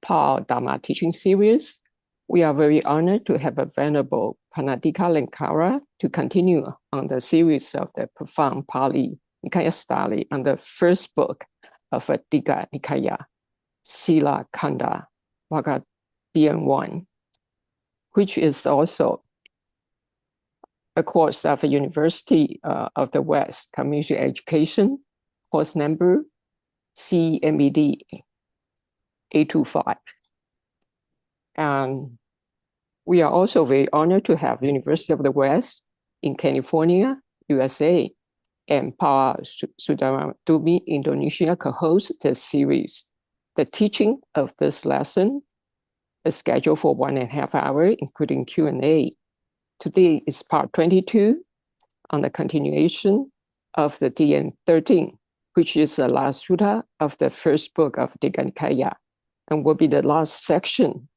Paul Dharma teaching series. We are very honored to have available Panadika Lankara to continue on the series of the profound Pali Nikaya study on the first book of Digha Nikaya, Sila Kanda, Vagadian 1, which is also a course of the University of the West Community Education, course number CE-MED825. And we are also very honored to have University of the West in California, USA, and Paul Sudarmantumi, Indonesia, co-host the series. The teaching of this lesson is scheduled for 1.5 hours, including Q&A. Today is part 22 on the continuation of the DN 13, which is the last sutta of the first book of Digha Nikaya, and will be the last section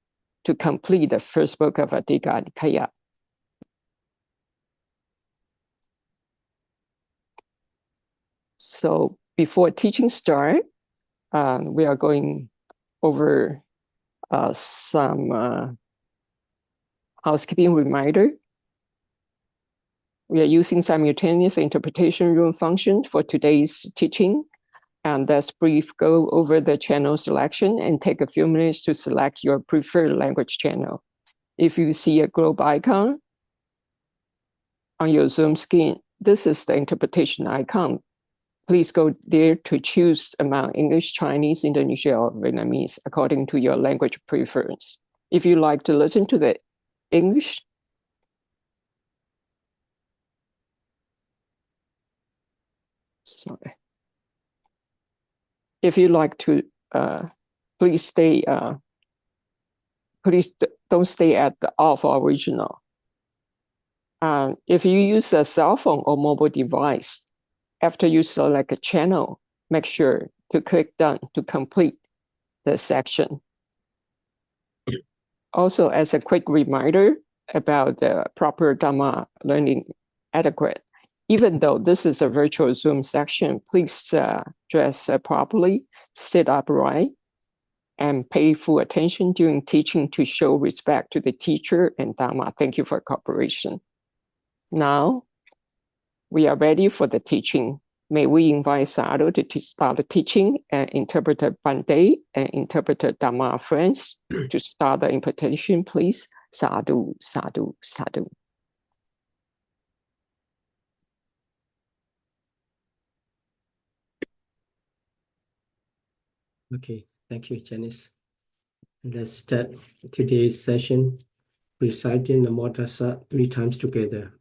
to complete the first book of Digha Nikaya. So before teaching start, we are going over some housekeeping reminder. We are using simultaneous interpretation room function for today's teaching. And let's brief go over the channel selection and take a few minutes to select your preferred language channel. If you see a globe icon on your Zoom screen, this is the interpretation icon. Please go there to choose among English, Chinese, Indonesian, or Vietnamese according to your language preference. If you like to listen to the English, sorry. If you like to, please stay. Please don't stay at the off original. If you use a cell phone or mobile device, after you select a channel, make sure to click done to complete the section. Also, as a quick reminder about the proper Dhamma learning etiquette, even though this is a virtual Zoom section, please dress properly, sit upright, and pay full attention during teaching to show respect to the teacher and Dhamma. Thank you for cooperation. Now, we are ready for the teaching. May we invite Sadhu to start the teaching, and interpreter Bande and interpreter Dhamma friends to start the interpretation, please. Sadhu, sadhu, sadhu. Okay, thank you, Janice. Let's start today's session reciting Namo Tassa 3 times together.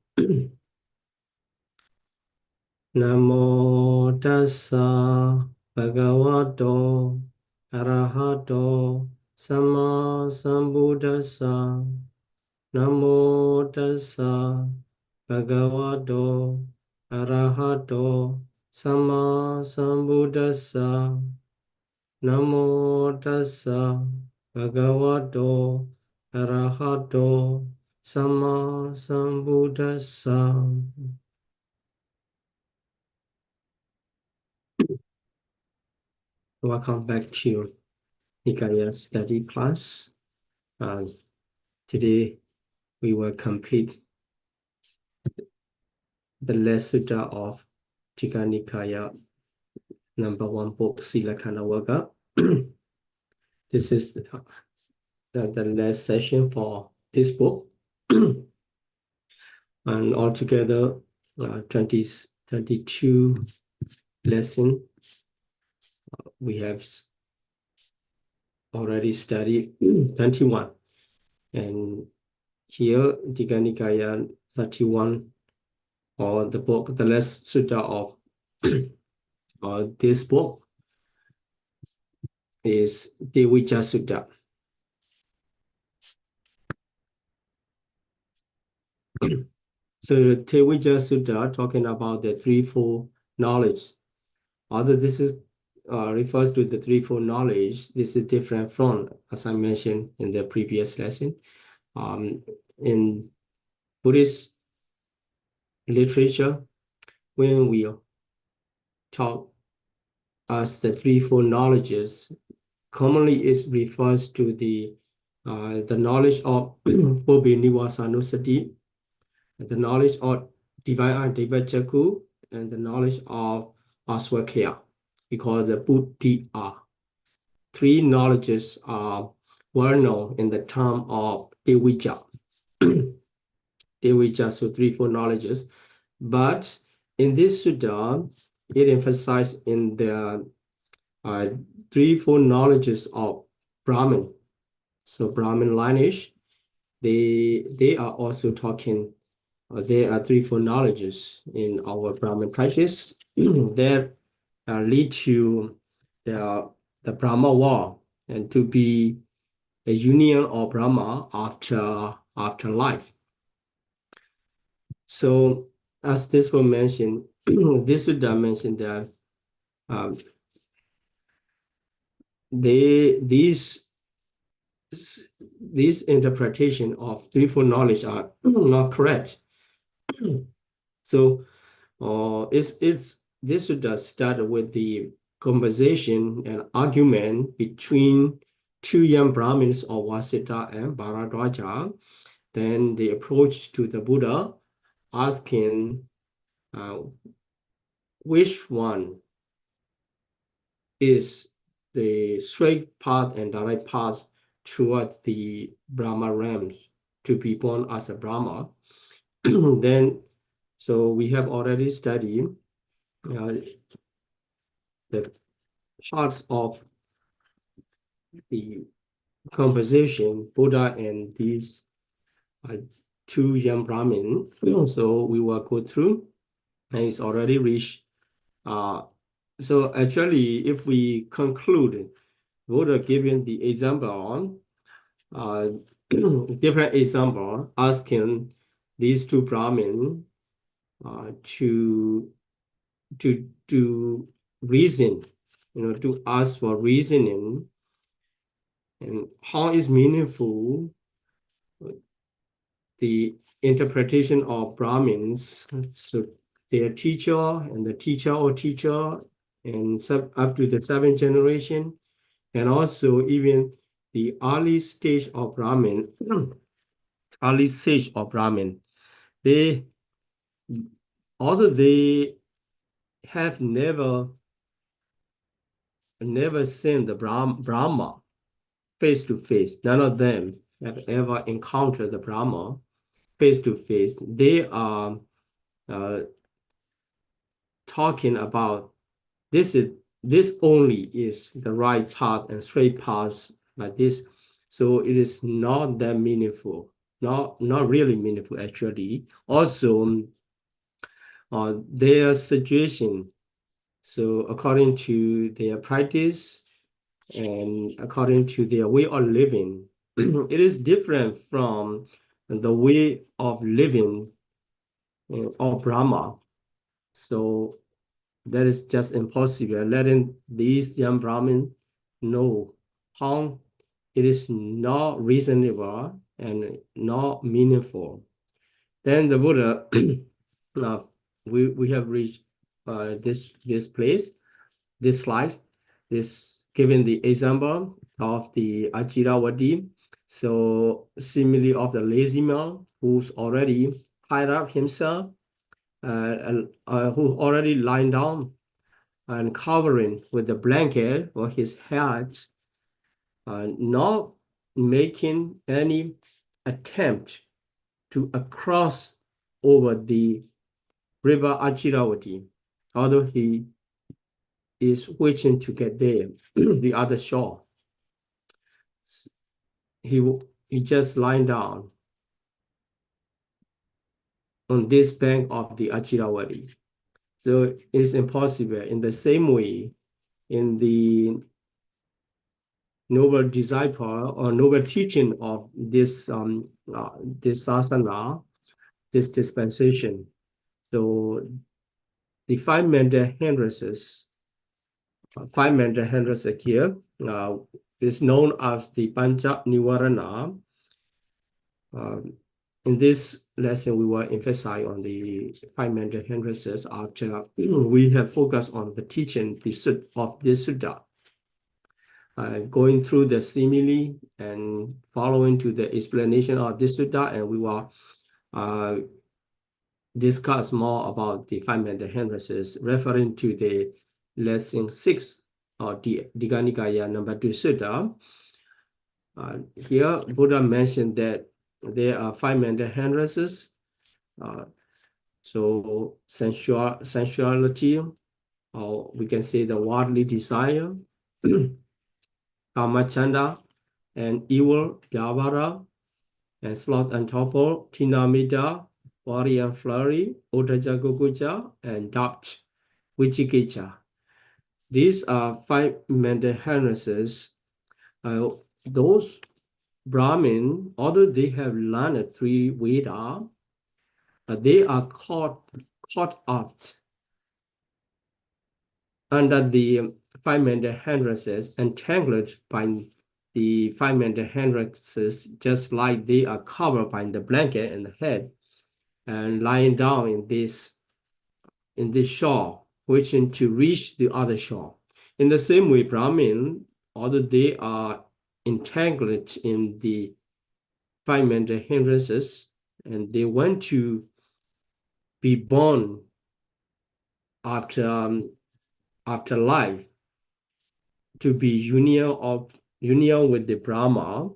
Namo Tassa Bhagavato Arahato Sama Sambuddhassa. Namo Tassa Bhagavato Arahato Sama Sambuddhassa. Namo Tassa Bhagavato Arahato Sama Sambuddhassa. Welcome back to Nikaya study class. Today we will complete the last sutta of Digha Nikaya, number 1 book, Sila Kanda Vagga. This is the last session for this book. And altogether 22 lessons we have already studied 21. And here, Digha Nikaya 31, or the book, the last sutta of this book is Devija Sutta. So the Devija Sutta talking about the threefold knowledge. Although this is refers to the threefold knowledge, this is different from, as I mentioned in the previous lesson. In Buddhist literature, when we talk as the threefold knowledges, commonly it refers to the knowledge of Bobi Niwasanusati, the knowledge of divine eye, Divachaku, and the knowledge of Aswakya. We call it the Buddhi-a. Three knowledges are well known in the term of Devija. Devija, so three, four knowledges. But in this sutta, it emphasized in the three, four knowledges of Brahmin. So Brahmin lineage, they are also talking. There are three, four knowledges in our Brahmin practice that lead to the Brahma wall and to be a union of Brahma after life. So as this was mentioned, this Sutta mentioned that these interpretation of threefold knowledge are not correct. So it's this Sutta start with the conversation and argument between two young Brahmins of Vasita and Bharadwaja. Then they approached to the Buddha, asking which one is the straight path and direct path toward the Brahma realms to be born as a Brahma. Then, so we have already studied the parts of the conversation, Buddha and these two young Brahmin. So we will go through, and it's already reached. So actually, if we conclude, Buddha giving the example, different example, asking these two Brahmin to reason, to ask for reasoning, and how is meaningful the interpretation of Brahmins, so their teacher and the teacher or teacher, and up to the seventh generation, and also even the early stage of Brahmin, early stage of Brahmin, although they have never seen the Brahma face to face, none of them have ever encountered the Brahma face to face. They are talking about this only is the right path and straight path like this. So it is not that meaningful, not really meaningful actually. Also, their situation, so according to their practice and according to their way of living, it is different from the way of living of Brahma. So that is just impossible. Letting these young Brahmin know how it is not reasonable and not meaningful. Then the Buddha, we have reached this place, this slide, this giving the example of the Ajiravati. So similarly of the lazy man who's already tied up himself, who already lying down and covering with the blanket or his head, not making any attempt to cross over the river Ajiravati, although he is wishing to get there, the other shore. He just lying down on this bank of the Ajiravati. So it's impossible. In the same way, in the noble disciple or noble teaching of this this sasana, this dispensation. So the five mental hindrances, here is known as the Pancha Nivarana. In this lesson, we will emphasize on the five mental hindrances after we have focused on the teaching of this sutta. going through the simile and following to the explanation of this sutta, and we will discuss more about the five-member hindrances, referring to the lesson 6 of the Digha Nikaya number 2 sutta. Here, Buddha mentioned that there are five-member hindrances. So sensuality, or we can say the worldly desire, kamachanda, and evil, yavara, and sloth and torpor, tinamida, worry and flurry, utaja guguja, and doubt, vichikicha. These are five mental hindrances. Those Brahmin, although they have learned three Veda, they are caught up under the five mental hindrances, entangled by the five mental hindrances, just like they are covered by the blanket and the head, and lying down in this shore, wishing to reach the other shore. In the same way, Brahmin, although they are entangled in the five mental hindrances, and they want to be born after life, to be union with the Brahma,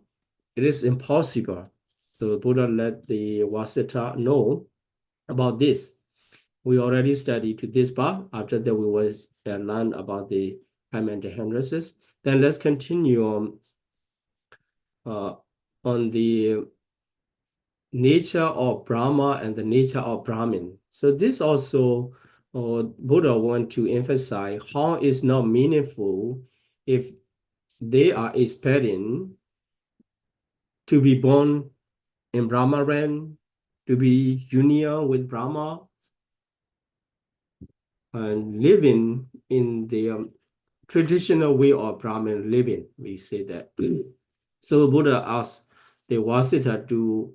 it is impossible. So Buddha let the Vasita know about this. We already studied to this part. After that, we will learn about the five mental hindrances. Then let's continue on the nature of Brahma and the nature of Brahmin. So this also, Buddha want to emphasize how it's not meaningful if they are expecting to be born in Brahma realm, to be union with Brahma, and living in the traditional way of Brahmin living, we say that. So Buddha asked the Vasita to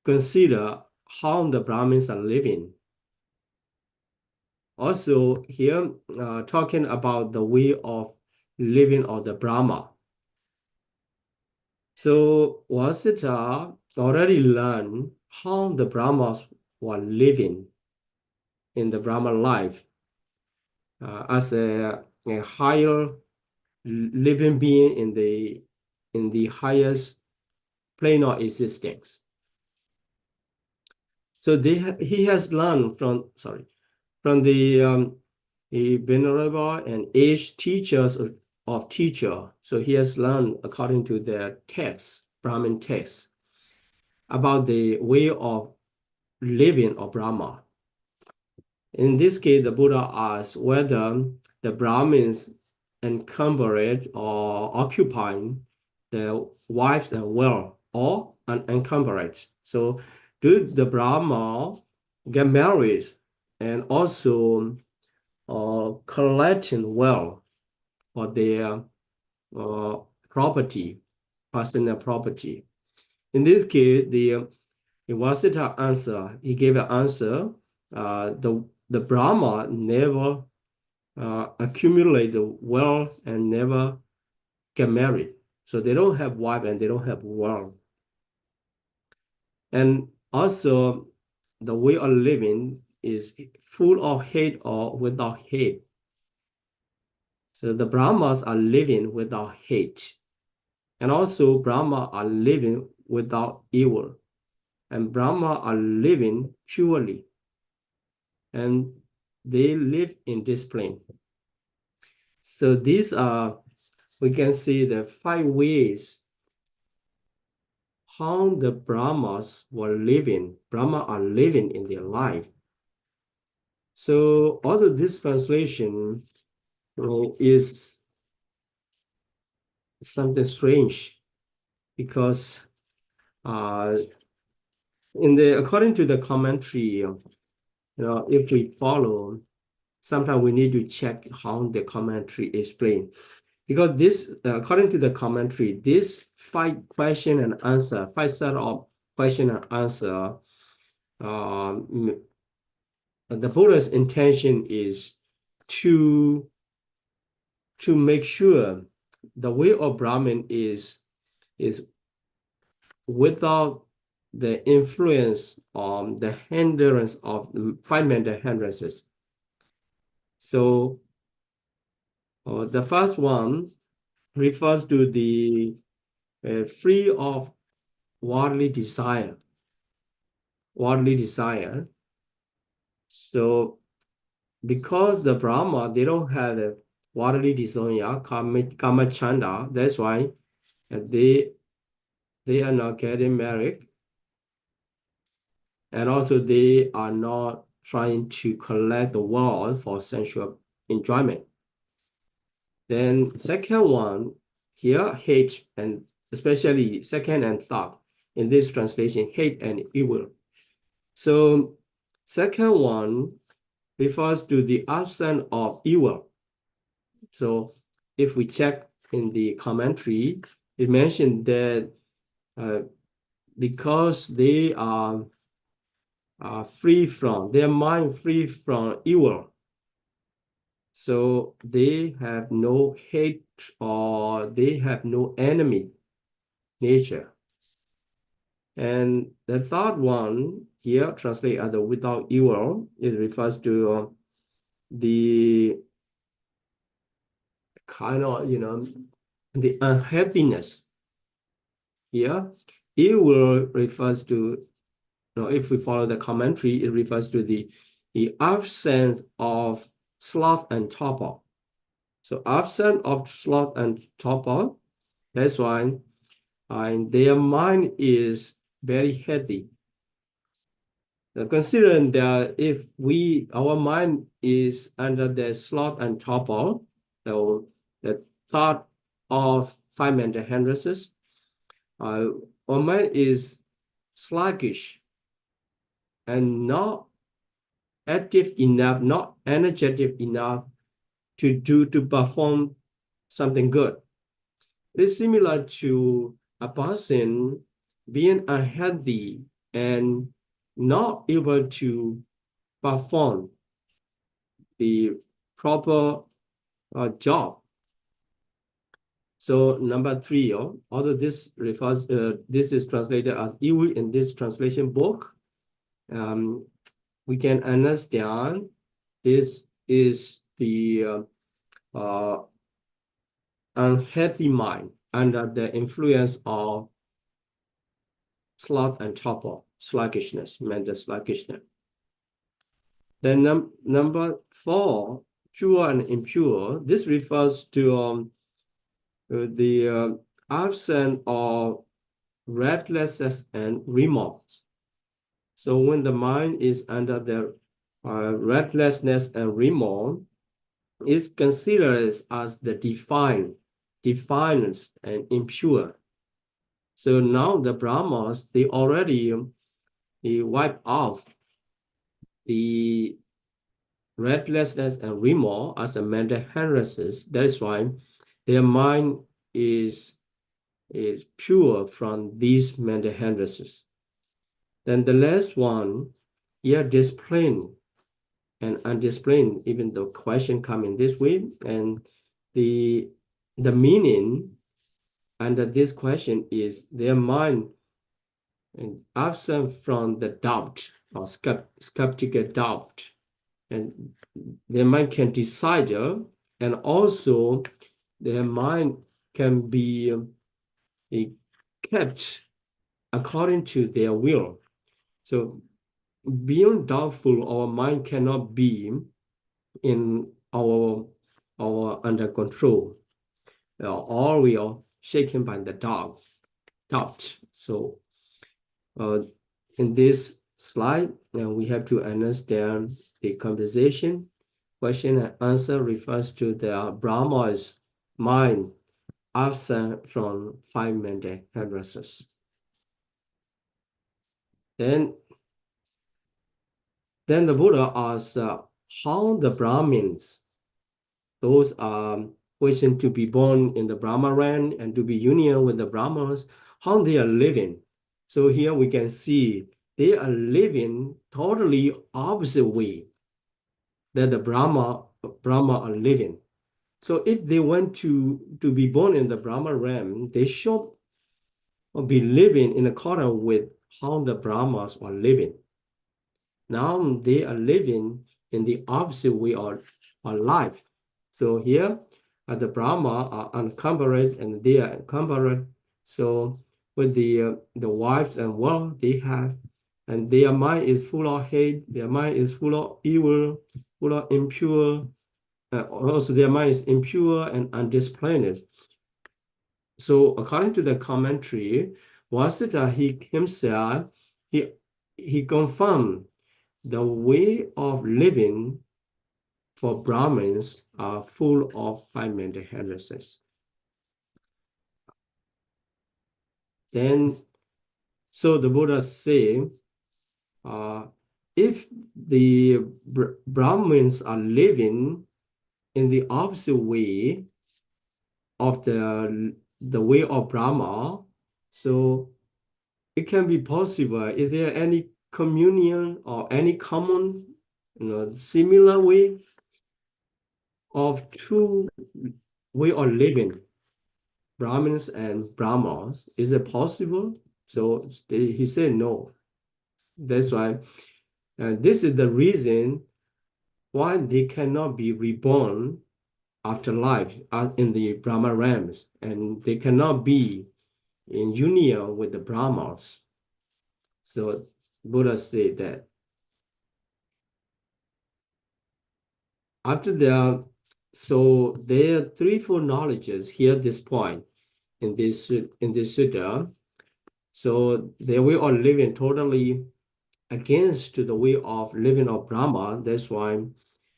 consider how the Brahmins are living. Also here, talking about the way of living of the Brahma. So Vasita already learned how the Brahmas were living in the Brahma life as a higher living being in the highest plane of existence. So he has learned from the venerable and aged teachers of teacher. So he has learned according to their texts, Brahmin texts, about the way of living of Brahma. In this case, the Buddha asked whether the Brahmins encumbered or occupying their wives and well, or unencumbered. So do the Brahma get married and also collecting well for their property, personal property? In this case, the Vasita answer, he gave an answer, the Brahma never accumulate the wealth and never get married. So they don't have wife and they don't have wealth. And also the way of living is full of hate or without hate. So the Brahmas are living without hate. And also Brahma are living without evil. And Brahma are living purely. And they live in this plane. So these are, we can see the 5 ways how the Brahmas were living, Brahma are living in their life. So although this translation is something strange, because according to the commentary, if we follow, sometimes we need to check how the commentary explain. Because this, according to the commentary, this 5 question and answer, 5 set of question and answer, the Buddha's intention is to make sure the way of Brahmin is without the influence on the hindrance of the five mental hindrances. So the first one refers to the free of worldly desire. Worldly desire. So because the Brahma, they don't have the worldly desire, kama chanda, that's why they are not getting married. And also they are not trying to collect the world for sensual enjoyment. Then second one, here, hate, and especially second and third, in this translation, hate and evil. So second one refers to the absence of evil. So if we check in the commentary, it mentioned that because they are free from, their mind free from evil, so they have no hate or they have no enemy nature. And the third one here, translate as without evil, it refers to the kind of, the unhappiness. Here, evil refers to, if we follow the commentary, it refers to the absence of sloth and torpor. So absence of sloth and torpor, that's why their mind is very healthy. Considering that if our mind is under the sloth and torpor, so the thought of five mental hindrances, our mind is sluggish and not active enough, not energetic enough to perform something good. It's similar to a person being unhealthy and not able to perform the proper job. So number three, although this refers, this is translated as evil in this translation book, we can understand this is the unhealthy mind under the influence of sloth and torpor, sluggishness, mental sluggishness. Then number four, pure and impure. This refers to the absence of restlessness and remorse. So when the mind is under the restlessness and remorse, is considered as the defiance and impure. So now the Brahmas, they already wipe off the restlessness and remorse as a mental hindrances. That is why their mind is pure from these mental hindrances. Then the last one, here, discipline and undisciplined, even though question come in this way, and the meaning under this question is their mind and absent from the doubt or skeptical doubt, and their mind can decide, and also their mind can be kept according to their will. So beyond doubtful, our mind cannot be in our under control. All we are shaken by the doubt. So in this slide, we have to understand the conversation. Question and answer refers to the Brahma's mind absent from five mental hindrances. Then the Buddha asks how the Brahmins, those wishing to be born in the Brahma realm and to be union with the Brahmas, how they are living. So here we can see they are living totally opposite way that the Brahma are living. So if they want to be born in the Brahma realm, they should be living in accordance with how the Brahmas are living. Now they are living in the opposite way of life. So here, the Brahma are encumbered and they are encumbered. So with the wives and wealth they have, and their mind is full of hate, their mind is full of evil, full of impure. Also, their mind is impure and undisciplined. So according to the commentary, Vasita he himself he confirmed the way of living for Brahmins are full of five-mental heresies. Then, so the Buddha say, if the Brahmins are living in the opposite way of the way of Brahma, so it can be possible. Is there any communion or any common, similar way of two way of living, Brahmins and Brahmas? Is it possible? So he said no. That's why, this is the reason why they cannot be reborn after life in the Brahma realms, and they cannot be in union with the Brahmas. So Buddha said that after so there are threefold knowledges here at this point in this sutta. So their way of living totally against to the way of living of Brahma. That's why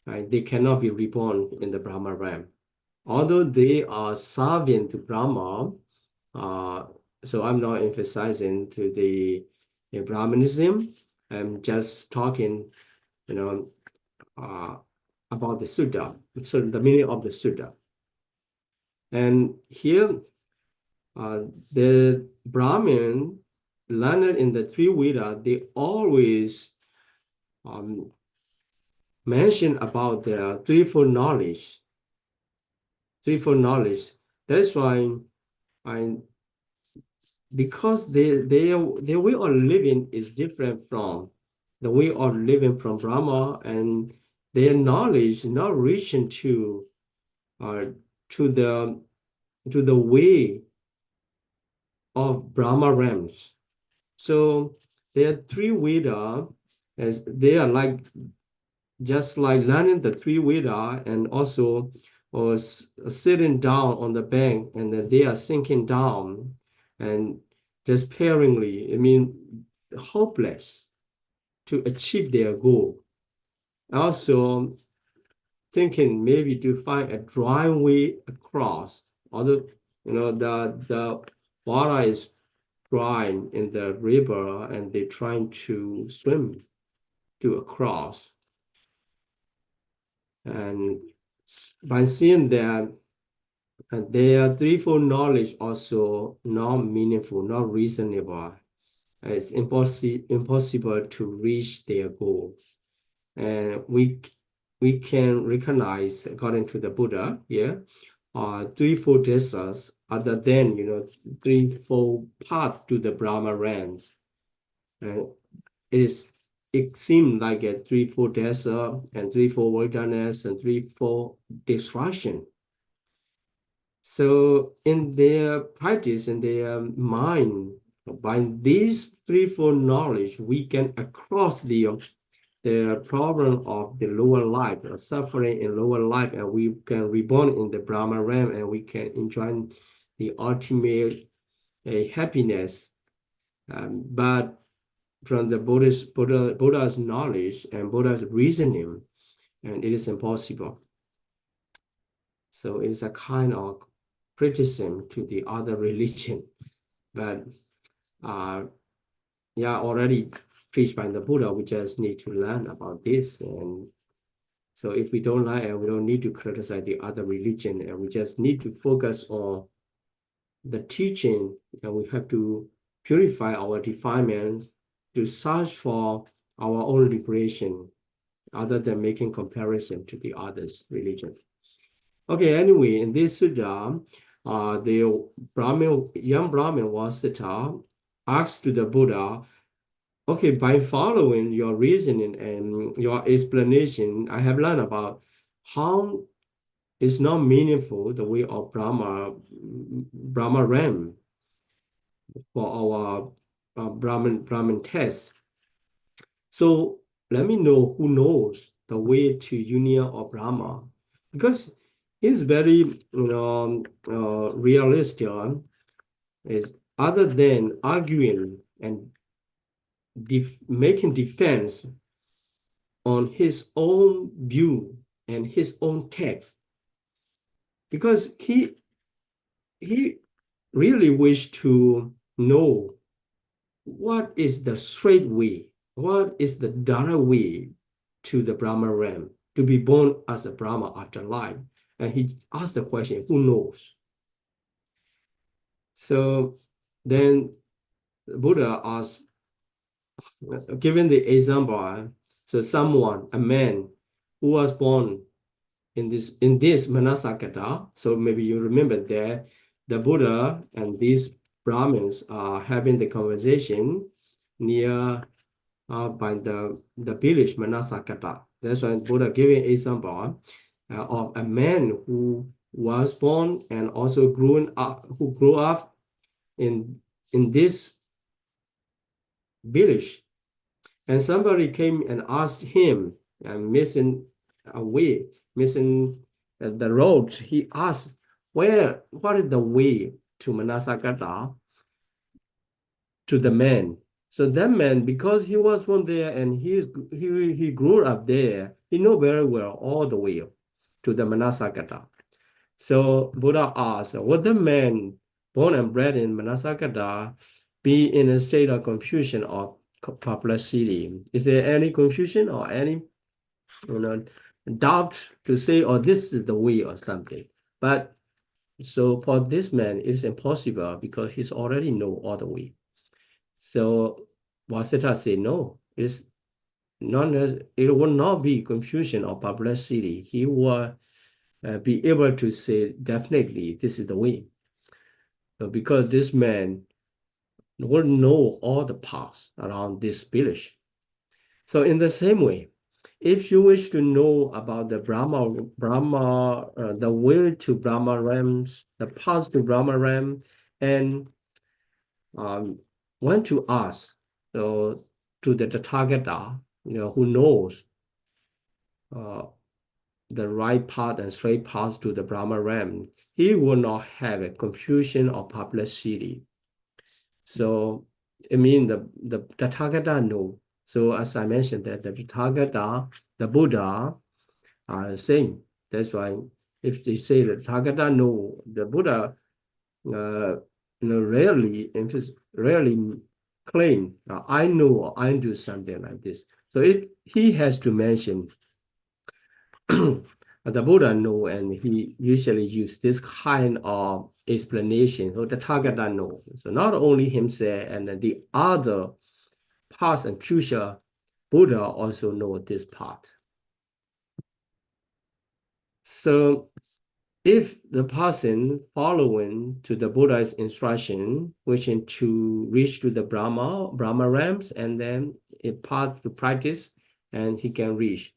they cannot be reborn in the Brahma realm. Although they are serving to Brahma, so I'm not emphasizing to the Brahmanism. I'm just talking, uh, about the sutta, so the meaning of the sutta. And here, the Brahmin learned in the three Veda, they always mention about their threefold knowledge. Threefold knowledge. That's why because their way of living is different from the way of living from Brahma, and their knowledge not reaching to to the way of Brahma realms. So there are three Veda, as they are like just like learning the three Veda, and also sitting down on the bank, and then they are sinking down and despairingly, hopeless to achieve their goal. Also thinking maybe to find a dry way across, although the water is drying in the river and they're trying to swim to across. And by seeing that their threefold knowledge also not meaningful, not reasonable, it's impossible to reach their goal. And we can recognize, according to the Buddha, threefold desas other than threefold paths to the Brahma realms. And it seemed like a threefold desa and threefold wilderness and threefold destruction. So in their practice, in their mind, by these threefold knowledge, we can across the problem of the lower life, suffering in lower life, and we can reborn in the Brahma realm, and we can enjoy the ultimate happiness. But from the Buddha's knowledge and Buddha's reasoning, and it is impossible. So it's a kind of criticism to the other religion, but already preached by the Buddha. We just need to learn about this. And so if we don't learn, and we don't need to criticize the other religion, and we just need to focus on the teaching, and we have to purify our defilements to search for our own liberation, other than making comparison to the others' religion. Okay, anyway, in this Sutta, the young Brahmin Vasita asked to the Buddha, okay, by following your reasoning and your explanation, I have learned about how it's not meaningful the way of Brahma Ram for our Brahmin test. So let me know who knows the way to union of Brahma, because it's very realistic. Is other than arguing and making defense on his own view and his own text, because he really wished to know what is the straight way, what is the direct way to the Brahma realm, to be born as a Brahma after life. And he asked the question, who knows? So then Buddha asked, given the example, so someone, a man who was born in this Manasakata, so maybe you remember that the Buddha and these Brahmins are having the conversation near by the village Manasakata. That's why Buddha giving example of a man who was born and also who grew up in this village. And somebody came and asked him, missing a way, missing the road. He asked, what is the way to Manasakata, to the man? So that man, because he was born there and he grew up there, he know very well all the way to the Manasakata. So Buddha asked, would the man born and bred in Manasakata be in a state of confusion or perplexity? Is there any confusion or any doubt to say, oh, this is the way or something? But so for this man, it's impossible because he's already know all the way. So Vasita said, no, it will not be confusion or perplexity. He will be able to say definitely this is the way. Because this man will know all the paths around this village. So in the same way, if you wish to know about the the way to Brahma realms, the path to Brahma realm, and want to ask to the Tathagata, who knows the right path and straight path to the Brahma realm, he will not have a confusion or perplexity. So I mean the Tathagata know. So as I mentioned that the Tathagata, the Buddha are the same. That's why if they say the Tathagata know, the Buddha rarely claim I know or I do something like this. So he has to mention the Buddha know, and he usually use this kind of explanation. So the Tathagata know. So not only himself and the other past and future Buddha also know this part. So if the person following to the Buddha's instruction, wishing to reach to the Brahma realms, and then it path to practice, and he can reach,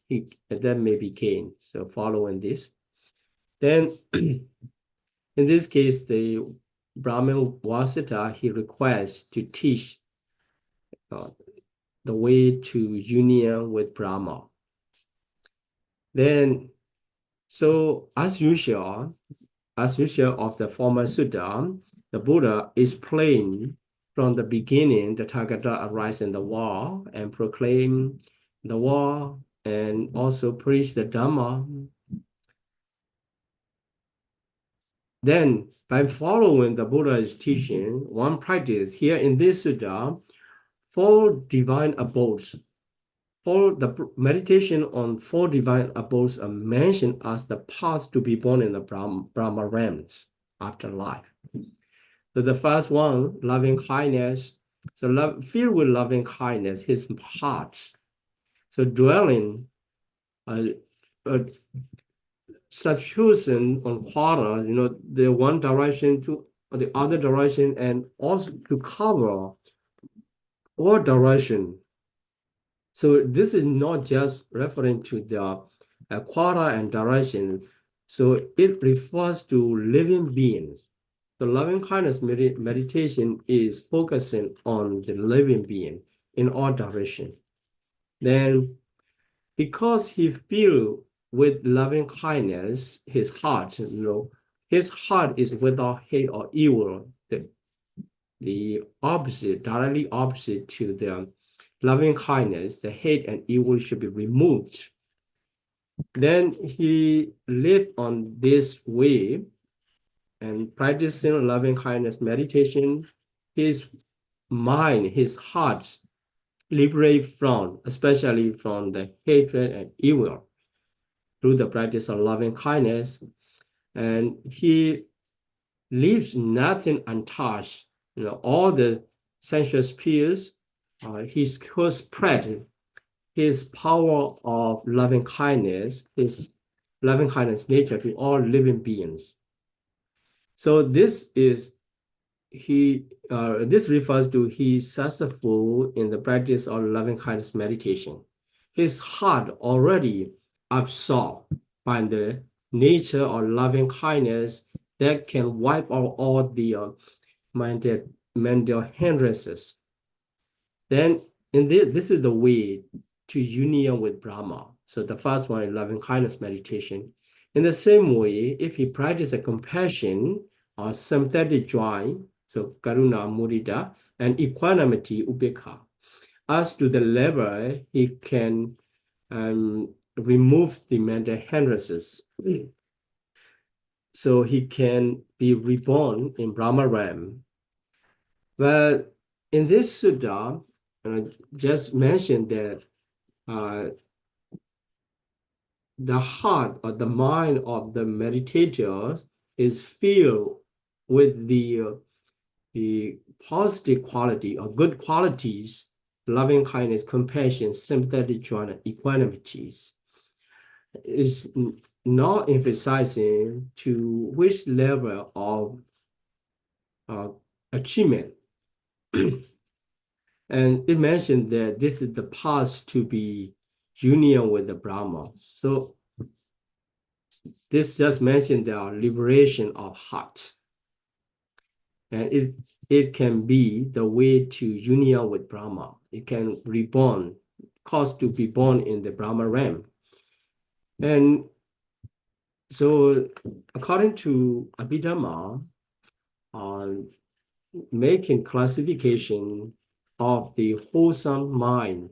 that may be gained. So following this, then in this case, the Brahmin Vasita, he requires to teach the way to union with Brahma. Then, so as usual of the former Sutta, the Buddha explained from the beginning the Tathagata arise in the world and proclaim the world and also preach the Dhamma. Then, by following the Buddha's teaching, one practice here in this Sutta, 4 divine abodes. For the meditation on 4 divine abodes are mentioned as the path to be born in the Brahma realms after life. So the first one, loving kindness. So filled with loving kindness, his heart. So dwelling, uh, substitution on quarter, the one direction to the other direction, and also to cover all direction. So this is not just referring to the quarter and direction. So it refers to living beings. The loving kindness meditation is focusing on the living being in all direction. Then, because he feel with loving kindness, his heart, his heart is without hate or evil. The opposite, directly opposite to the loving kindness, the hate and evil should be removed. Then he lived on this way and practicing loving kindness meditation, his mind, his heart liberate from, especially from the hatred and evil through the practice of loving kindness. And he leaves nothing untouched. All the sensual spheres, he spread his power of loving kindness, his loving kindness nature to all living beings. So this refers to he successful in the practice of loving kindness meditation. His heart already absorbed by the nature of loving kindness that can wipe out all the mental hindrances. Then this is the way to union with Brahma. So the first one is loving kindness meditation. In the same way, if he practices compassion or sympathetic joy, so karuna, mudita, and equanimity, ubekha, as to the level he can remove the mental hindrances. So he can be reborn in Brahma realm. But in this sutta, just mentioned that the heart or the mind of the meditator is filled with the positive quality or good qualities, loving kindness, compassion, sympathetic joy, and equanimities. Is not emphasizing to which level of achievement. And it mentioned that this is the path to be union with the Brahma. So this just mentioned the liberation of heart. And it can be the way to union with Brahma. It can reborn, cause to be born in the Brahma realm. And so according to Abhidhamma, making classification of the wholesome mind,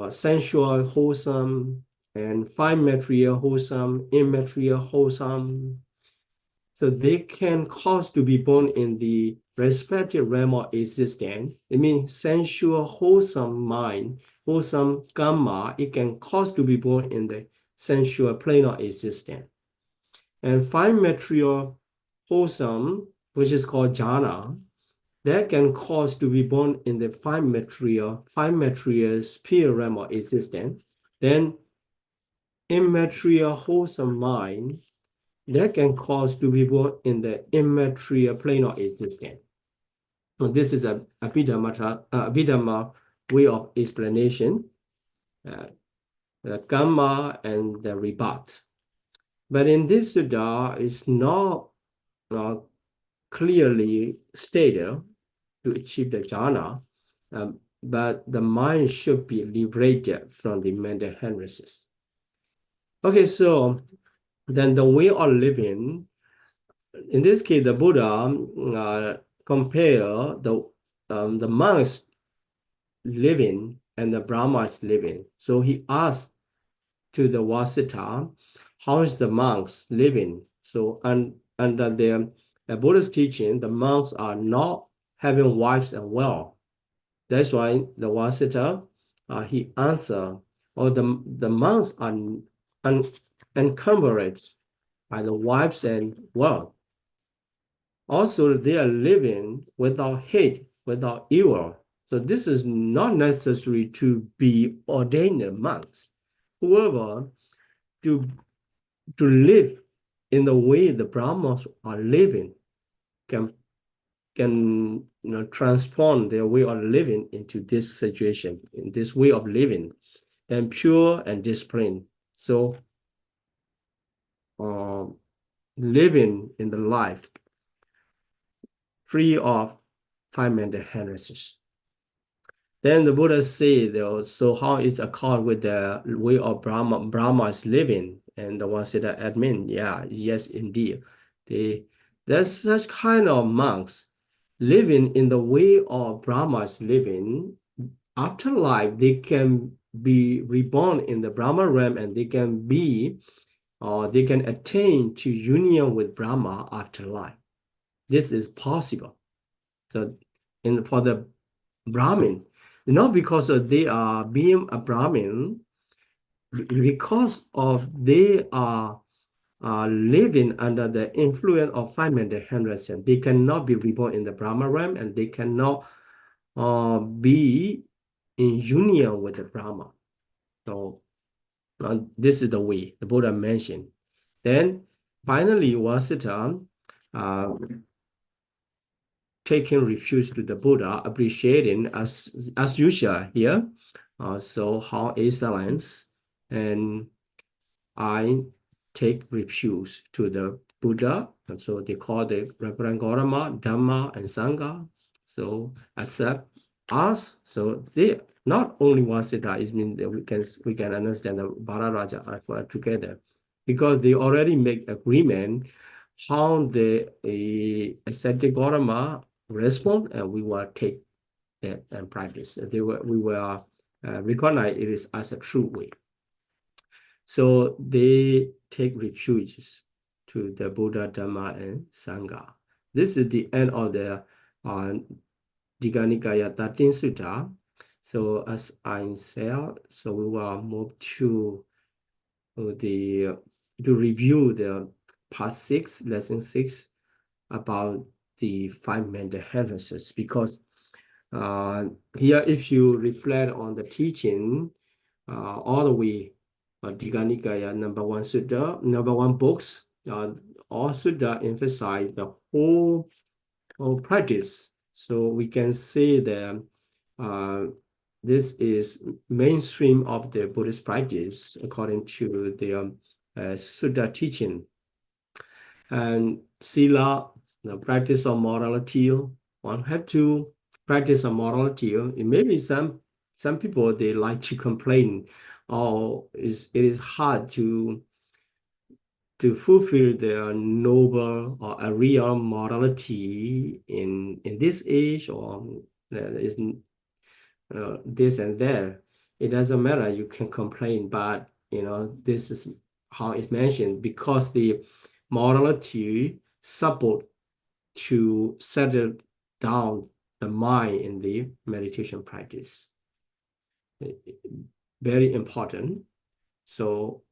sensual wholesome, and fine material wholesome, immaterial wholesome. So they can cause to be born in the respective realm of existence. It means sensual wholesome mind, wholesome karma, it can cause to be born in the sensual plane of existence. And fine material wholesome, which is called jhana, that can cause to be born in the fine material sphere realm of existence. Then immaterial wholesome mind, that can cause to be born in the immaterial plane of existence. So this is a Abhidhamma way of explanation, the karma and the rebut. But in this sutta, it's not clearly stated to achieve the jhana, but the mind should be liberated from the mental hindrances. Okay, so then the way of living, in this case, the Buddha compare the monks living and the Brahmas living. So he asked to the Vasita, how is the monks living? So under the Buddha's teaching, the monks are not having wives and well. That's why the Vasita, he answered, or the monks are encumbered by the wives and wealth. Also, they are living without hate, without evil. So this is not necessary to be ordained monks. Whoever to to live in the way the Brahmas are living can transform their way of living into this situation, in this way of living, and pure and disciplined. So living in the life free of five-minded hindrances. Then the Buddha said, so how is accord with the way of Brahma's living? And the one said, admin, yes, indeed. There's such kind of monks living in the way of Brahma's living. After life, they can be reborn in the Brahma realm, and they can attain to union with Brahma after life. This is possible. So for the Brahmin, not because they are being a Brahmin, because of they are living under the influence of five-minded hindrances. They cannot be reborn in the Brahma realm, and they cannot be in union with the Brahma. So this is the way the Buddha mentioned. Then finally, Vasita taking refuge to the Buddha, appreciating as usual here. So how excellence, and I take refuge to the Buddha, and so they call the Reverend Gautama, Dhamma, and Sangha. So accept us. So they not only Vasita, it means that we can understand the Bhararaja are together, because they already make agreement how the ascetic Gautama respond, and we will take that and practice. We will recognize it is as a true way. So they take refuges to the Buddha, Dhamma, and Sangha. This is the end of the Digha Nikaya 13 Sutta. So as I said, so we will move to review the part 6, lesson 6, about the five-minded hindrances, because here, if you reflect on the teaching all the way, Digha Nikaya number 1 sutta, number 1 books, all sutta emphasize the whole practice. So we can say that this is mainstream of the Buddhist practice according to the sutta teaching. And sila, the practice of morality, one have to practice of morality. It may be some people, they like to complain, it is hard to fulfill their noble or a real morality in this age, or is this and that. It doesn't matter, you can complain, but this is how it's mentioned, because the morality support to settle down the mind in the meditation practice. Very important. So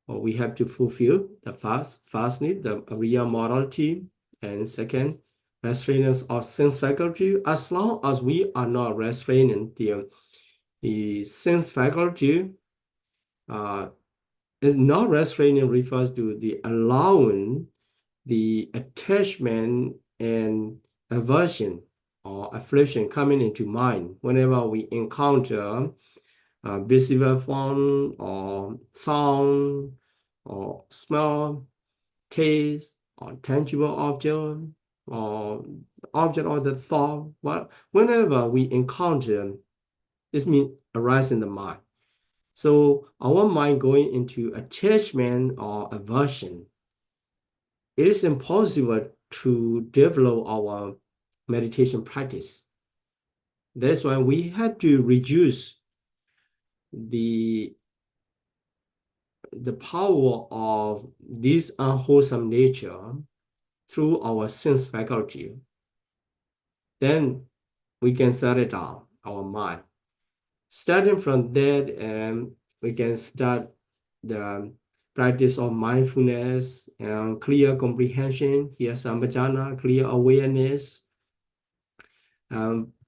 we have to fulfill the first need, the real morality, and second, restraints of sense faculty. As long as we are not restraining the sense faculty, is not restraining refers to the allowing the attachment and aversion or affliction coming into mind whenever we encounter visible form or sound or smell, taste, or tangible object, or object of the thought. Whenever we encounter, this means arise in the mind. So our mind going into attachment or aversion, it is impossible to develop our meditation practice. That's why we have to reduce the power of this unwholesome nature through our sense faculty. Then we can settle down our mind. Starting from that, we can start the practice of mindfulness and clear comprehension, here sampajana, clear awareness.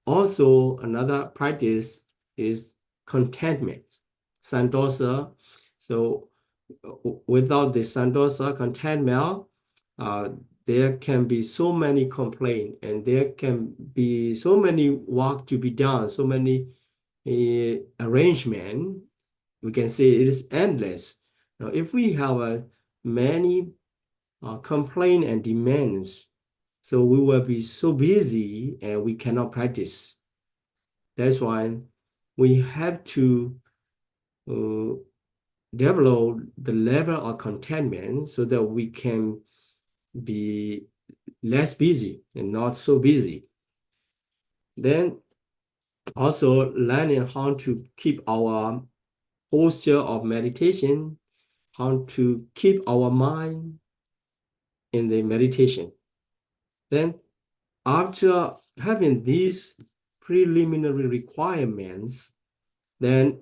Also, another practice is contentment, santosa. So without the Sandosa contentment, there can be so many complaints and there can be so many work to be done, so many arrangement. We can say it is endless. Now, if we have many complaint and demands, so we will be so busy and we cannot practice. That's why we have to develop the level of contentment so that we can be less busy and not so busy. Then also learning how to keep our posture of meditation, how to keep our mind in the meditation. Then after having these preliminary requirements, then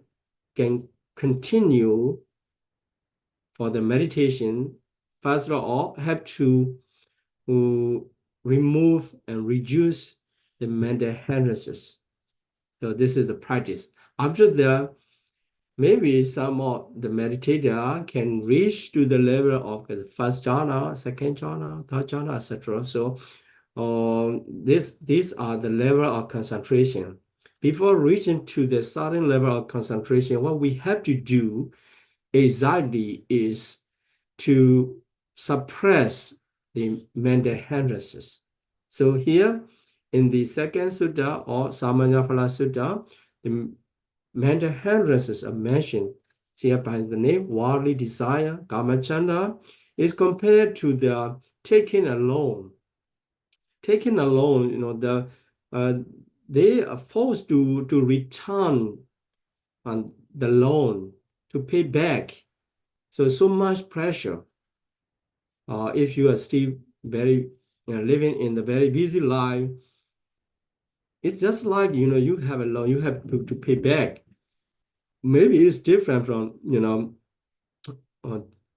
can continue for the meditation. First of all, have to remove and reduce the mental hindrances. So this is the practice. After that, maybe some of the meditator can reach to the level of the first jhana, second jhana, third jhana, etc. So these are the level of concentration. Before reaching to the certain level of concentration, what we have to do exactly is to suppress the mental hindrances. So here in the second sutta or Samanyaphala Sutta, the mental hindrances are mentioned here by the name worldly desire, kamachanda, is compared to the taking alone. Taking alone, they are forced to return on the loan to pay back. So much pressure. If you are still very living in the very busy life, it's just like you have a loan, you have to pay back. Maybe it's different from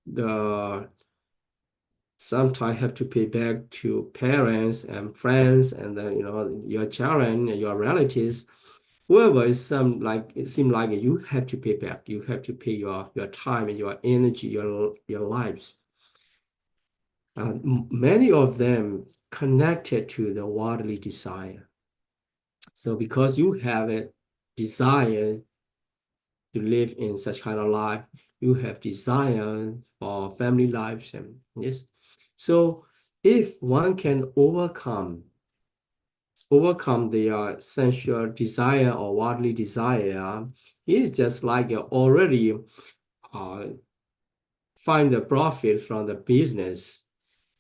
the sometimes have to pay back to parents and friends and then your children and your relatives. Whoever is some like it seems like you have to pay back. You have to pay your time and your energy, your lives. Many of them connected to the worldly desire. So because you have a desire to live in such kind of life, you have desire for family lives and yes. So if one can overcome their sensual desire or worldly desire, it's just like already find the profit from the business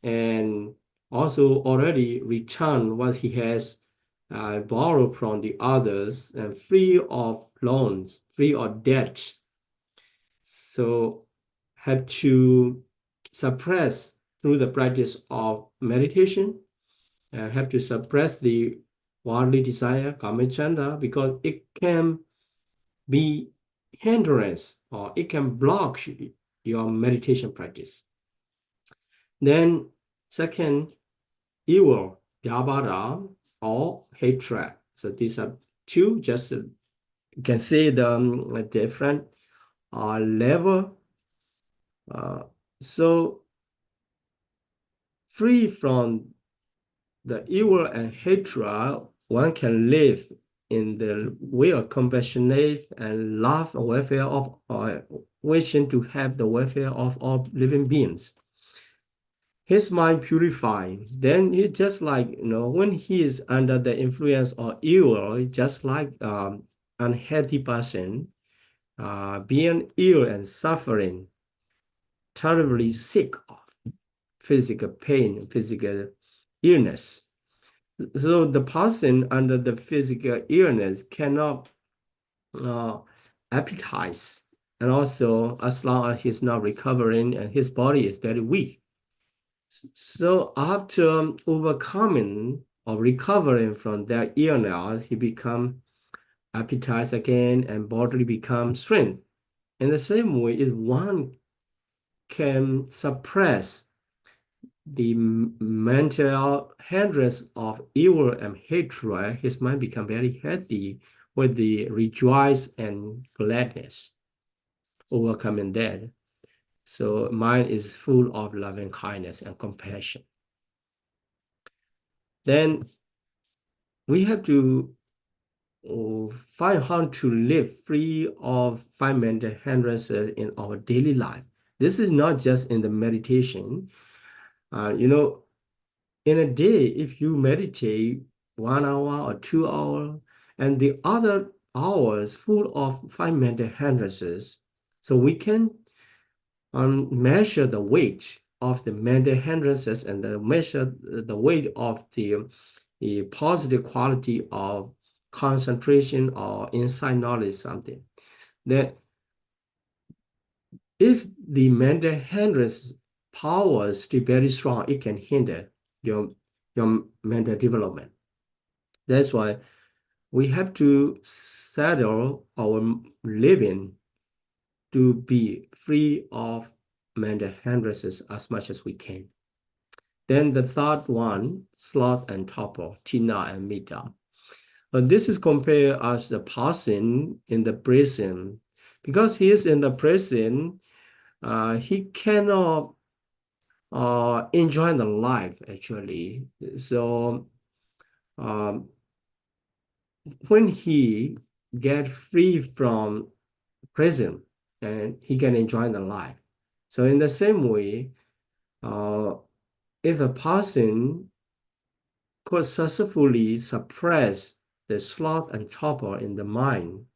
and also already return what he has borrowed from the others and free of loans, free of debt. So have to suppress through the practice of meditation, have to suppress the worldly desire, kamachanda, because it can be hindrance or it can block your meditation practice. Then second, evil, yabara, or hatred. So these are two, just you can see the different level. So free from the evil and hatred, one can live in the way of compassionate and love and welfare of wishing to have the welfare of all living beings. His mind purified, then he's just like, when he is under the influence of evil, he's just like unhealthy person, being ill and suffering, terribly sick of physical pain, physical illness. So the person under the physical illness cannot appetize, and also as long as he's not recovering and his body is very weak. So after overcoming or recovering from that illness, he become appetite again and bodily become strength. In the same way, if one can suppress the mental hindrance of evil and hatred, his mind become very healthy with the rejoice and gladness, overcoming that. So mind is full of loving kindness and compassion. Then we have to find how to live free of five mental hindrances in our daily life. This is not just in the meditation. In a day, if you meditate 1 hour or 2 hours, and the other hours full of five mental hindrances, so we can measure the weight of the mental hindrances and measure the weight of the positive quality of concentration or insight knowledge something. That if the mental hindrance power is still very strong, it can hinder your mental development. That's why we have to settle our living to be free of mental hindrances as much as we can. Then the third one, sloth and torpor, tina and mita. But this is compared as the person in the prison. Because he is in the prison, he cannot enjoy the life actually. So when he get free from prison, and he can enjoy the life. So in the same way, if a person could successfully suppress the sloth and torpor in the mind,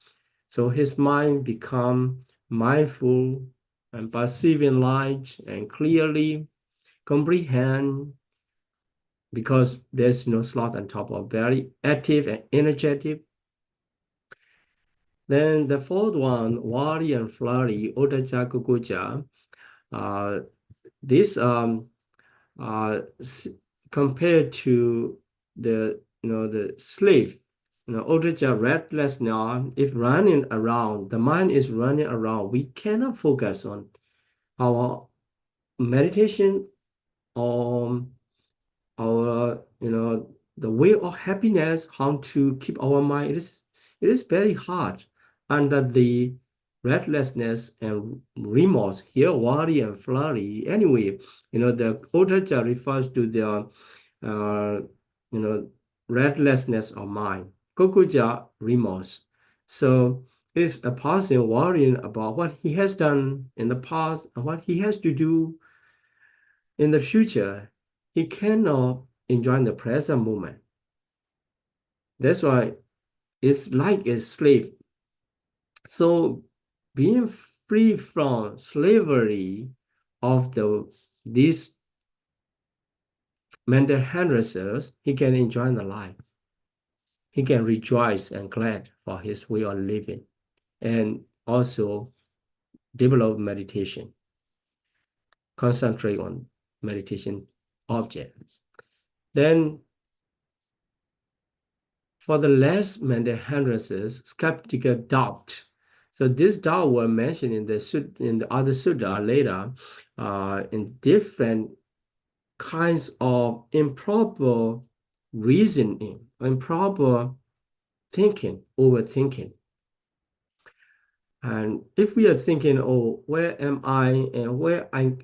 so his mind become mindful and perceiving light and clearly comprehend, because there's no sloth and torpor, very active and energetic. Then the fourth one, worry and flurry, odaja kukuja. This compared to the slave, odaja restless now. If running around, the mind is running around, we cannot focus on our meditation on our the way of happiness, how to keep our mind. It is very hard under the restlessness and remorse here, worry and flurry. Anyway, the otaja refers to the restlessness of mind, kokuja, remorse. So if a person worrying about what he has done in the past and what he has to do in the future, he cannot enjoy the present moment. That's why it's like a slave. So being free from slavery of these mental hindrances, he can enjoy the life. He can rejoice and glad for his way of living, and also develop meditation, concentrate on meditation object. Then for the less mental hindrances, skeptical doubt. So this doubt were mentioned in the other sutta later, in different kinds of improper reasoning, improper thinking, overthinking. And if we are thinking, oh, where am I and where I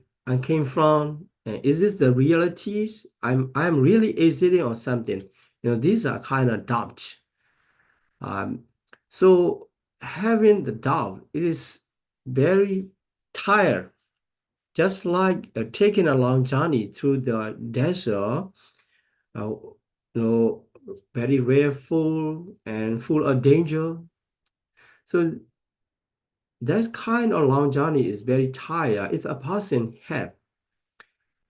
came from, and is this the realities? I'm really exiting or something. These are kind of doubt. So having the doubt, it is very tired, just like taking a long journey through the desert, uh, very rare, full and full of danger. So that kind of long journey is very tired. If a person have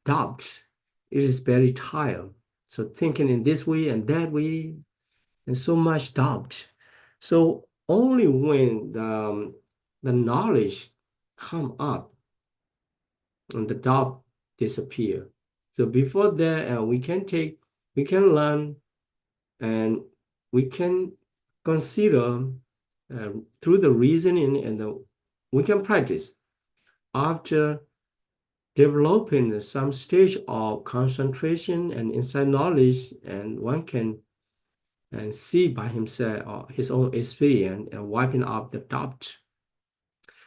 doubts, it is very tired. So thinking in this way and that way, and so much doubt. So only when the knowledge come up and the doubt disappear. So before that, we can learn, and we can consider through the reasoning, and we can practice. After developing some stage of concentration and insight knowledge, and one can and see by himself or his own experience and wiping out the doubt.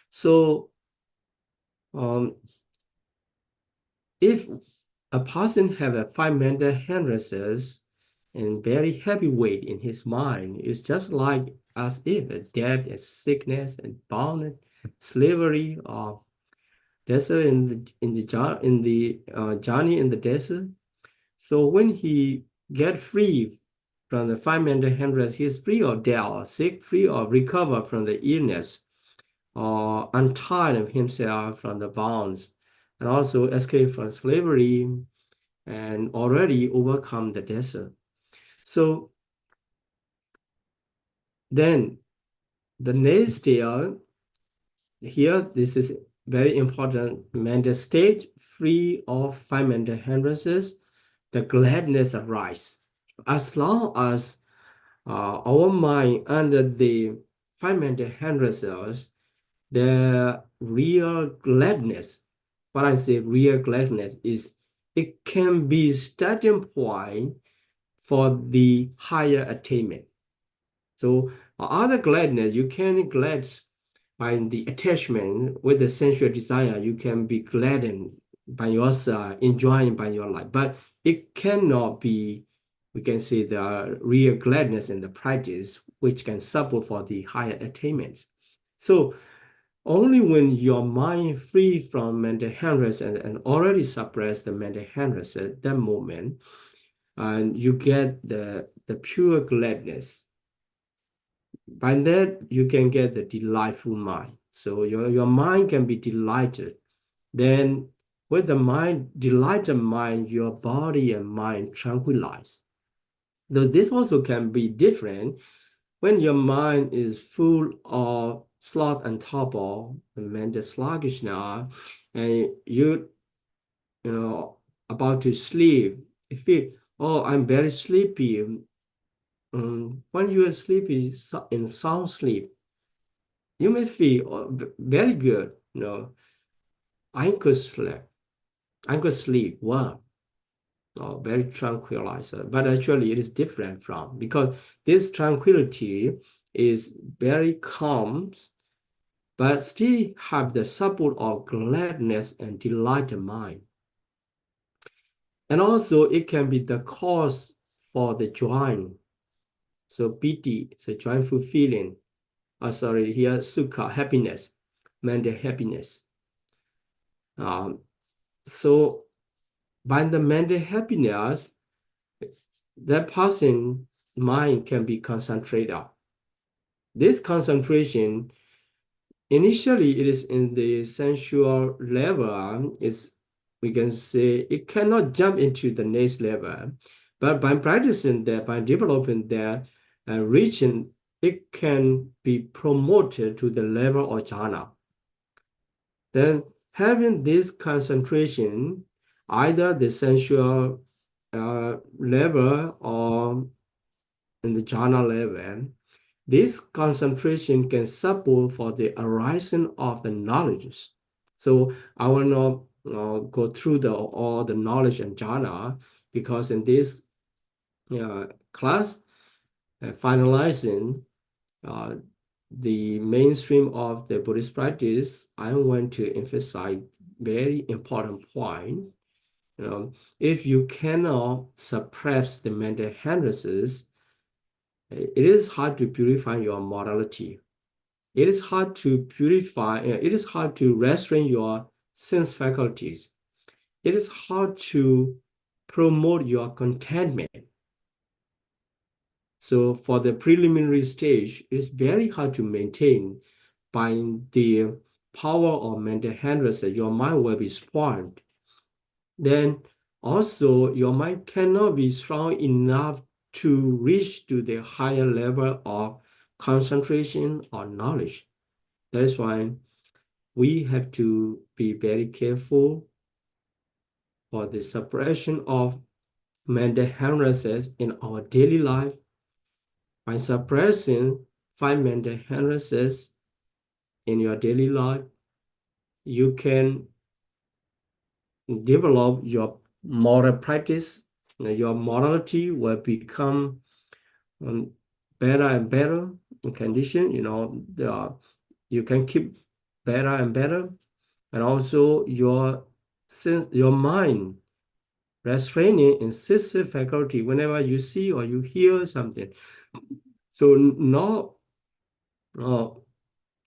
So If a person have a five mental hindrances and very heavy weight in his mind, it's just like as if a death and sickness and bondage, slavery, or desert in the journey in the desert. So when he get free from the five mental hindrances, he's free of death or sick, free or recover from the illness, or untie himself from the bonds, and also escape from slavery and already overcome the desert. So then the next day, here, this is very important. Mental state free of five mental hindrances, the gladness arise. As long as our mind under the five mental hindrances, the real gladness, what I say real gladness is it can be starting point for the higher attainment. So other gladness, you can glad by the attachment with the sensual desire, you can be gladdened by yourself, enjoying by your life. But it cannot be, we can say, the real gladness in the practice, which can support for the higher attainments. So only when your mind free from mental hindrance and already suppress the mental hindrance at that moment, and you get the pure gladness. By that, you can get the delightful mind. So your mind can be delighted. Then with the mind, delighted mind, your body and mind tranquilize. Though this also can be different when your mind is full of sloth and torpor, and mental sluggishness, and you know about to sleep, you feel, oh, I'm very sleepy. When you are sleepy in sound sleep, you may feel very good, I could sleep, I could sleep well, very tranquilized. But actually, it is different from, because this tranquility is very calm, but still have the support of gladness and delighted mind. And also, it can be the cause for the joy. So piti, so joyful feeling. Sorry, here sukha, happiness, mental happiness. So by the mental happiness, that person mind can be concentrated. This concentration, initially it is in the sensual level, is, we can say, it cannot jump into the next level. But by practicing that, by developing that region, it can be promoted to the level of jhana. Then having this concentration, either the sensual level or in the jhana level, this concentration can support for the arising of the knowledges. So I will not go through all the knowledge and jhana, because in this class, finalizing the mainstream of the Buddhist practice, I want to emphasize very important point. If you cannot suppress the mental hindrances, it is hard to purify your morality. It is hard to purify, it is hard to restrain your sense faculties. It is hard to promote your contentment. So for the preliminary stage, it's very hard to maintain by the power of mental hindrances. Your mind will be spoiled. Then also your mind cannot be strong enough to reach to the higher level of concentration or knowledge. That's why we have to be very careful for the suppression of mental hindrances in our daily life. By suppressing five mental hindrances in your daily life, you can develop your moral practice. Your morality will become better and better in condition. You can keep better and better. and also your mind restraining incisive faculty whenever you see or you hear something. So not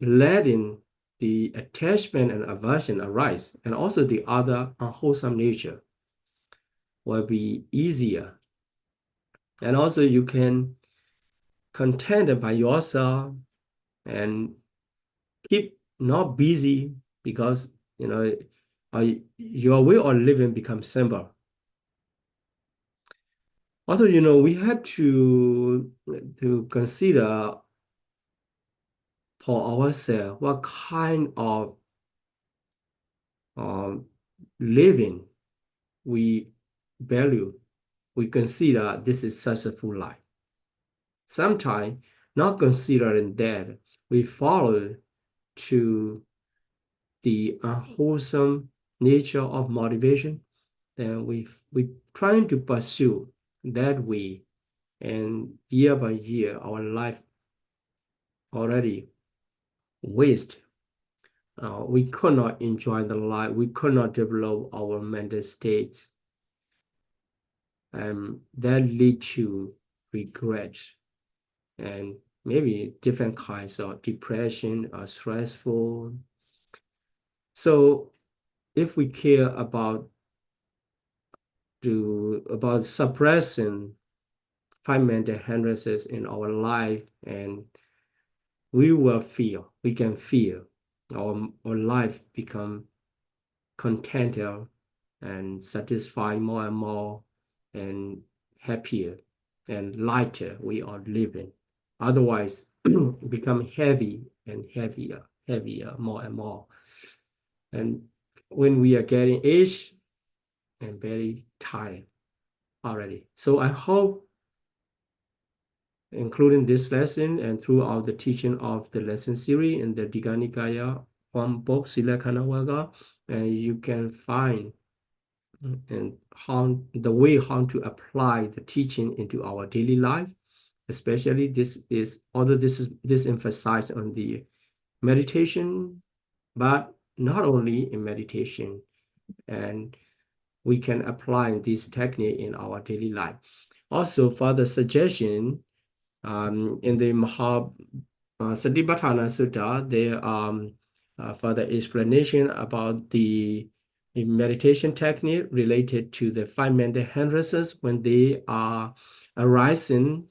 letting the attachment and aversion arise, and also the other unwholesome nature will be easier. And also you can content by yourself and keep not busy, because your way of living becomes simple. Also, we have to consider for ourselves what kind of living we value. We consider this is successful life. Sometimes, not considering that, we follow to the unwholesome nature of motivation, then we trying to pursue that way, and year by year our life already waste. We could not enjoy the life, we could not develop our mental states, and that lead to regret and maybe different kinds of depression or stressful. So if we care about suppressing five mental hindrances in our life, and we can feel our life become contented and satisfied more and more, and happier and lighter we are living. Otherwise, become heavy and heavier more and more. And when we are getting aged and very tired already. So I hope, including this lesson and throughout the teaching of the lesson series in the Digha Nikaya one book, Sila Kanawagga, and you can find and how to apply the teaching into our daily life. Especially this emphasized on the meditation, but not only in meditation, and we can apply this technique in our daily life. Also, further suggestion, in the Satipatthana Sutta, there further explanation about the meditation technique related to the five mental hindrances when they are arising,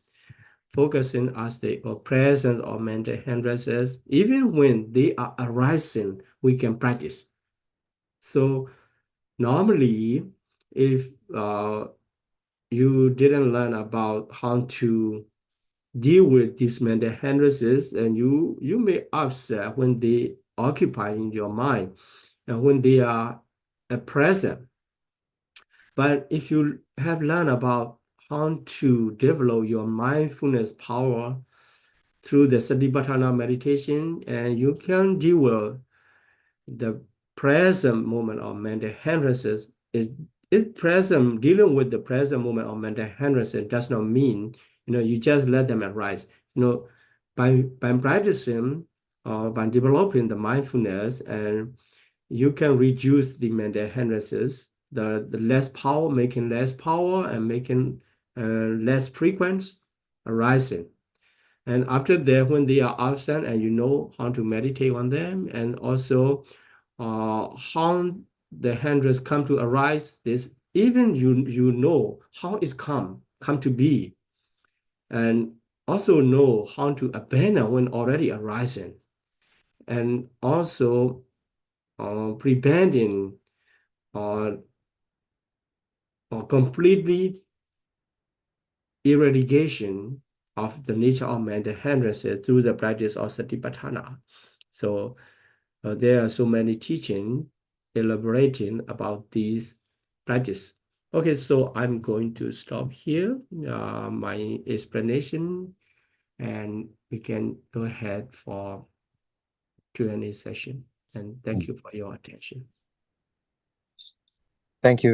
focusing as the presence of mental hindrances. Even when they are arising, we can practice. So normally, if you didn't learn about how to deal with these mental hindrances, and you may upset when they occupy in your mind and when they are present. But if you have learned about how to develop your mindfulness power through the Satipatthana meditation, and you can deal with the present moment of mental hindrances, dealing with the present moment of mental hindrances does not mean you just let them arise. By practicing or by developing the mindfulness, and you can reduce the mental hindrances, the less power, making less power and making less frequency arising. And after that, when they are absent and you know how to meditate on them, and also how the hindrance come to arise, this even you know how it's come to be, and also know how to abandon when already arising, and also preventing or completely eradication of the nature of mental hindrances through the practice of Satipatthana. So there are so many teaching elaborating about these practice. Okay, so I'm going to stop here my explanation, and we can go ahead for Q&A session. And thank you for your attention. Thank you